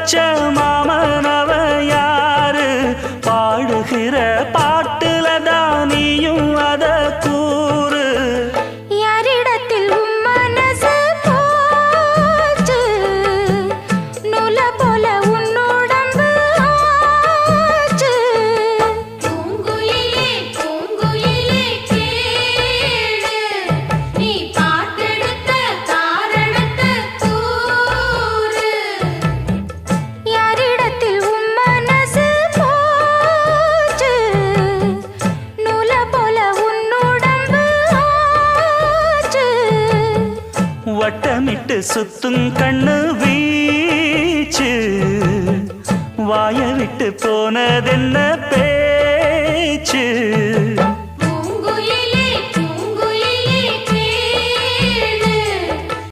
வச்ச மாமனவ யாரு பாடுகிற பாட்டுல தானியும் அத கூறு யாரிடத்தில் உம் மனசு போச்சு நூல போல உன்னுடம்பு ஆச்சு பூங்குயிலே பூங்குயிலே கேளு நீ பாட்டெடுத்த காரணத்தை கூறு யாரிடத்தில் உம் மனசு போச்சு நூல போல உன்னுடம்பு ஆச்சு வட்டமிட்டு சுத்தும் கண்ணு வீச்சு வாய விட்டு போனதென்ன பேச்சு